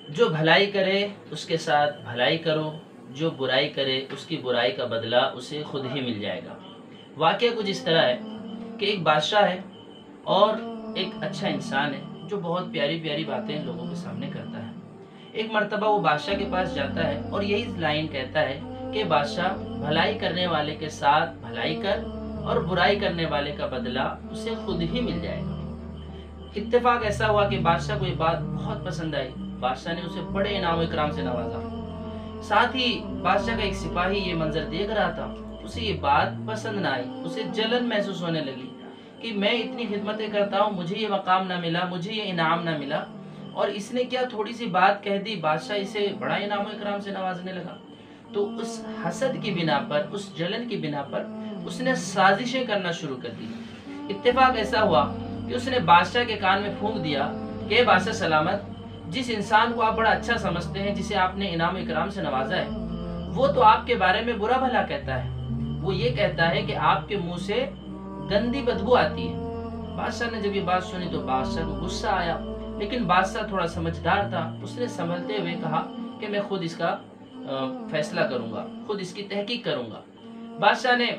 جو بھلائی کرے اس کے ساتھ بھلائی کرو، جو برائی کرے اس کی برائی کا بدلہ اسے خود ہی مل جائے گا۔ واقعہ کچھ اس طرح ہے کہ ایک بادشاہ ہے اور ایک اچھا انسان ہے جو بہت پیاری پیاری باتیں لوگوں کے سامنے کرتا ہے۔ ایک مرتبہ وہ بادشاہ کے پاس جاتا ہے اور یہی لائن کہتا ہے کہ بادشاہ، بھلائی کرنے والے کے ساتھ بھلائی کر اور برائی کرنے والے کا بدلہ اسے خود ہی مل جائے گا۔ اتفاق ایسا ہوا کہ بادشاہ کو یہ بات بہت پسند آئی۔ بادشاہ نے اسے بڑے انعام و اکرام سے نوازا۔ ساتھ ہی بادشاہ کا ایک سپاہی یہ منظر دیکھ رہا تھا، اسے یہ بات پسند نہ آئی، اسے جلن محسوس ہونے لگی کہ میں اتنی خدمتیں کرتا ہوں، مجھے یہ مقام نہ ملا، مجھے یہ انعام نہ ملا، اور اس نے کیا تھوڑی سی بات کہہ دی، بادشاہ اسے بڑا انعام و اکرام سے نوازنے لگا۔ تو اس حسد کی بنا پر، اس جلن کی بنا پر اس نے سازشیں کرنا شروع کر دی۔ اتفاق ایسا ہوا کہ اس نے بادشاہ کے کان میں پھونک دیا کہ بادشاہ سلامت، جس انسان کو آپ بڑا اچھا سمجھتے ہیں، جسے آپ نے انعام و اکرام سے نوازا ہے، وہ تو آپ کے بارے میں برا بھلا کہتا ہے۔ وہ یہ کہتا ہے کہ آپ کے منہ سے گندی بدبو آتی ہے۔ بادشاہ نے جب یہ بات سنی تو بادشاہ کو غصہ آیا، لیکن بادشاہ تھوڑا سمجھدار تھا، اس نے سنبھلتے ہوئے کہا کہ میں خود اس کا فیصلہ کروں گا، خود اس کی تحقیق کروں گا۔ بادشاہ نے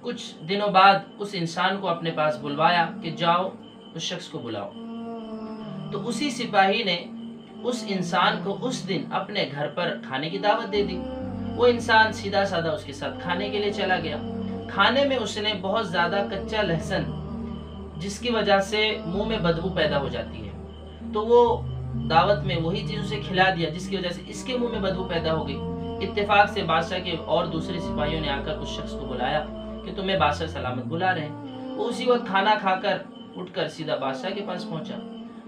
کچھ دنوں بعد اس انسان کو اپنے پاس بلوایا کہ جاؤ اس شخص کو بلاؤ۔ تو اسی سپاہی نے اس انسان کو اس دن اپنے گھر پر کھانے کی دعوت دے دی۔ وہ انسان سیدھا سادہ اس کے ساتھ کھانے کے لیے چلا گیا۔ کھانے میں اس نے بہت زیادہ کچا لہسن، جس کی وجہ سے منہ میں بدبو پیدا ہو جاتی ہے، تو وہ دعوت میں وہی چیز اسے کھلا دیا جس کی وجہ سے اس کے منہ میں بدبو پیدا ہو گئی۔ اتفاق سے بادشاہ کے اور دوسرے سپاہیوں نے آ کر اس شخص کو بلایا کہ تمہیں بادشاہ سلامت بلا رہے ہیں۔ وہ اسی وقت کھانا کھا کر اٹھ کر سیدھا بادشاہ کے پاس پہنچا۔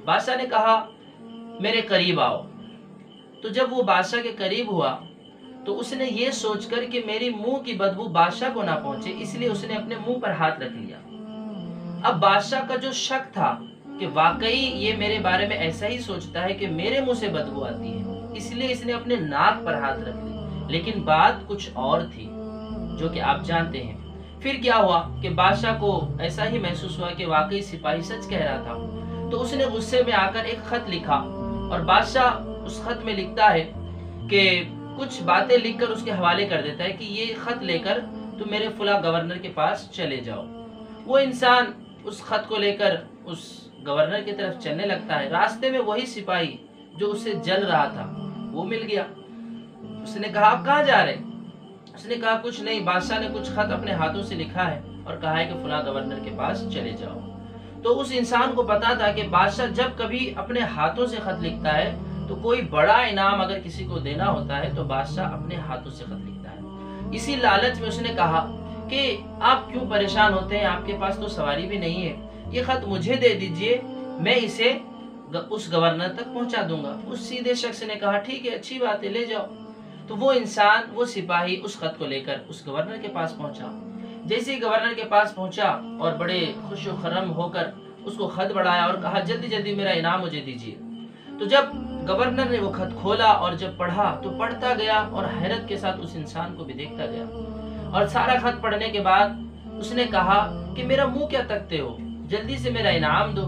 بادشاہ نے کہا میرے قریب آؤ۔ تو جب وہ بادشاہ کے قریب ہوا تو اس نے یہ سوچ کر کہ میری منہ کی بدبو بادشاہ کو نہ پہنچے، اس لیے اس نے اپنے منہ پر ہاتھ رکھ لیا۔ اب بادشاہ کا جو شک تھا کہ واقعی یہ میرے بارے میں ایسا ہی سوچتا ہے کہ میرے منہ سے بدبو آتی ہے، اس لیے اس نے اپنے ناک پر ہاتھ رکھ لی، لیکن بات کچھ اور تھی جو کہ آپ جانتے ہیں۔ پھر کیا ہوا کہ بادشاہ کو ایسا ہی محسوس ہوا کہ واقعی سپاہی سچ کہہ رہا تھا، تو اس نے غصے میں آ کر ایک خط لکھا، اور بادشاہ اس خط میں لکھتا ہے کہ کچھ باتیں لکھ کر اس کے حوالے کر دیتا ہے کہ یہ خط لے کر تم میرے فلاں گورنر کے پاس چلے جاؤ۔ وہ انسان اس خط کو لے کر اس گورنر کی طرف چلنے لگتا ہے۔ راستے میں وہی سپاہی جو اسے جل رہا تھا وہ مل گیا۔ اس نے کہا آپ کہاں جا رہے ہیں؟ اس نے کہا کچھ نہیں، بادشاہ نے کچھ خط اپنے ہاتھوں سے لکھا ہے اور کہا ہے کہ فلاں گورنر کے پاس چلے جاؤ۔ تو اس انسان کو پتا تھا کہ بادشاہ جب کبھی اپنے ہاتھوں سے خط لکھتا ہے تو کوئی بڑا انعام اگر کسی کو دینا ہوتا ہے تو بادشاہ اپنے ہاتھوں سے خط لکھتا ہے۔ اسی لالچ میں اس نے کہا کہ آپ کیوں پریشان ہوتے ہیں، آپ کے پاس تو سواری بھی نہیں ہے، یہ خط مجھے دے دیجئے، میں اسے اس گورنر تک پہنچا دوں گا۔ اس سیدھے شخص نے کہا ٹھیک ہے، اچھی بات ہے، لے جاؤ۔ تو وہ انسان، وہ سپاہی اس خط کو لے کر اس گورنر کے پاس پہنچا۔ جیسے ہی گورنر کے پاس پہنچا اور بڑے خوش و خرم ہو کر اس کو خط بڑھایا اور کہا جلدی جلدی میرا انعام مجھے دیجیے۔ تو جب گورنر نے وہ خط کھولا اور جب پڑھا تو پڑھتا گیا اور حیرت کے ساتھ اس انسان کو بھی دیکھتا گیا، اور سارا خط پڑھنے کے بعد اس نے کہا کہ میرا منہ کیا تکتے ہو، جلدی سے میرا انعام دو۔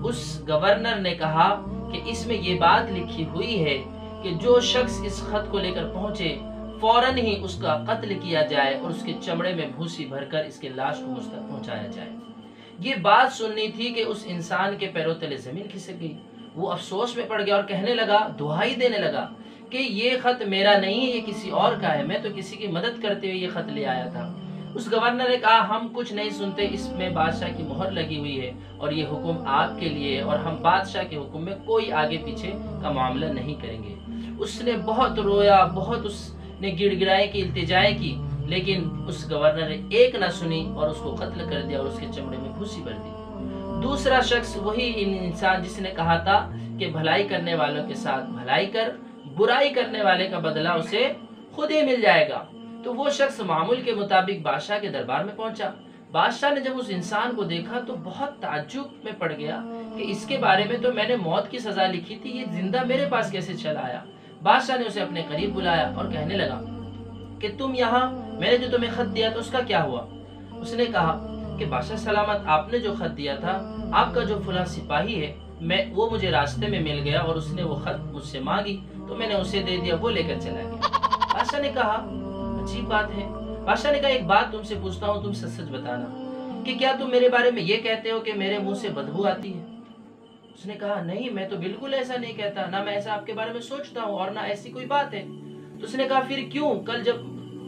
اس گورنر نے کہا کہ اس میں یہ بات لکھی ہوئی ہے کہ جو شخص اس خط کو لے کر پہنچے فوراً ہی اس کا قتل کیا جائے اور اس کے چمڑے میں بھوسی بھر کر اس کے لاش کو مجھ تک پہنچایا جائے۔ یہ بات سننی تھی کہ اس انسان کے پیروں تلے زمین کھسک گئی۔ وہ افسوس میں پڑ گیا اور کہنے لگا، دہائی دینے لگا کہ یہ خط میرا نہیں ہے، یہ کسی اور کا ہے، میں تو کسی کی مدد کرتے ہوئے یہ خط لے آیا تھا۔ اس گورنر نے کہا ہم کچھ نہیں سنتے، اس میں بادشاہ کی مہر لگی ہوئی ہے اور یہ حکم آپ کے لیے، اور ہم بادشاہ کے حکم میں کوئی آگے پیچھے کا معاملہ نہیں کریں گے۔ اس نے بہت رویا، بہت اس نے گڑ گڑائے کی، التجائے کی، لیکن اس گورنر نے ایک نہ سنی اور اس کو قتل کر دیا اور اس کے چمڑے میں بھوسی بھر دی۔ دوسرا شخص وہی انسان جس نے کہا تھا کہ بھلائی کرنے والوں کے ساتھ بھلائی کر، برائی کرنے والے کا بدلہ اسے خود ہی مل جائے گا۔ تو وہ شخص معمول کے مطابق بادشاہ کے دربار میں پہنچا۔ بادشاہ نے جب اس انسان کو دیکھا تو بہت تعجب میں پڑ گیا کہ اس کے بارے میں تو میں نے موت کی سزا لکھی تھی، یہ زندہ میرے پاس کیسے چلا آیا؟ بادشاہ نے اسے اپنے قریب بلایا اور کہنے لگا کہ تم یہاں، میں نے جو تمہیں خط دیا تھا اس کا کیا ہوا؟ اس نے کہا کہ بادشاہ سلامت، آپ نے جو خط دیا تھا، آپ کا جو فلاں سپاہی ہے وہ مجھے راستے میں مل گیا اور اس نے وہ خط مجھ سے مانگی تو میں نے اسے دے دیا، وہ لے کر چلا گیا۔ بادشاہ نے کہا عجیب بات ہے۔ بادشاہ نے کہا ایک بات تم سے پوچھتا ہوں، تم سچ سچ بتانا کہ کیا تم میرے بارے میں یہ کہتے ہو کہ میرے منہ سے بدبو آتی ہے؟ اس نے کہا نہیں، میں تو بالکل ایسا نہیں کہتا، نہ میں ایسا آپ کے بارے میں سوچتا ہوں اور نہ ایسی کوئی بات ہے۔ تو اس نے کہا پھر کیوں کل جب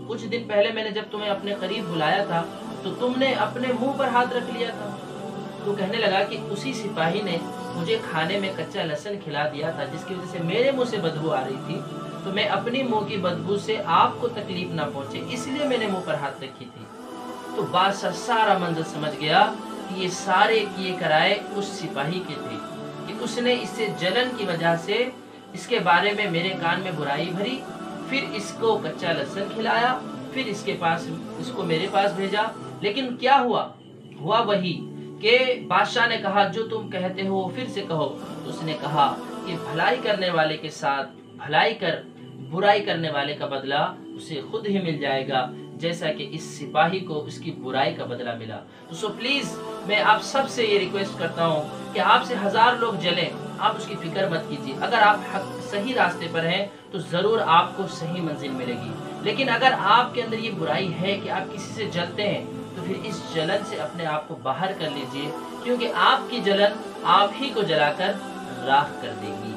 کچھ دن پہلے میں نے جب تمہیں اپنے قریب بلایا تھا تو تم نے اپنے منہ پر ہاتھ رکھ لیا تھا؟ تو کہنے لگا کہ اسی سپاہی نے مجھے کھانے میں کچا لہسن کھلا دیا تھا جس کی وجہ سے میرے منہ سے بدبو آ رہی تھی، تو میں اپنی منہ کی بدبو سے آپ کو تکلیف نہ پہنچے اس لیے میں نے منہ پر ہاتھ رکھی تھی۔ تو بادشاہ سارا منظر سمجھ گیا کہ یہ سارے کیے کرائے اس سپاہی کے تھے کہ اس نے اس سے جلن کی وجہ سے اس کے بارے میں میرے کان میں برائی بھری، پھر اس کو کچا لہسن کھلایا، پھر اس کو میرے پاس بھیجا۔ لیکن کیا ہوا وہی کہ بادشاہ نے کہا جو تم کہتے ہو پھر سے کہو۔ تو اس نے کہا کہ بھلائی کرنے والے کے ساتھ بھلائی کر، برائی کرنے والے کا بدلہ اسے خود ہی مل جائے گا، جیسا کہ اس سپاہی کو اس کی برائی کا بدلہ ملا۔ تو پلیز میں آپ سب سے یہ ریکویسٹ کرتا ہوں کہ آپ سے 1000 لوگ جلیں، آپ اس کی فکر مت کیجیے۔ اگر آپ صحیح راستے پر ہیں تو ضرور آپ کو صحیح منزل ملے گی، لیکن اگر آپ کے اندر یہ برائی ہے کہ آپ کسی سے جلتے ہیں تو پھر اس جلن سے اپنے آپ کو باہر کر لیجئے، کیونکہ آپ کی جلن آپ ہی کو جلا کر راکھ کر دے گی۔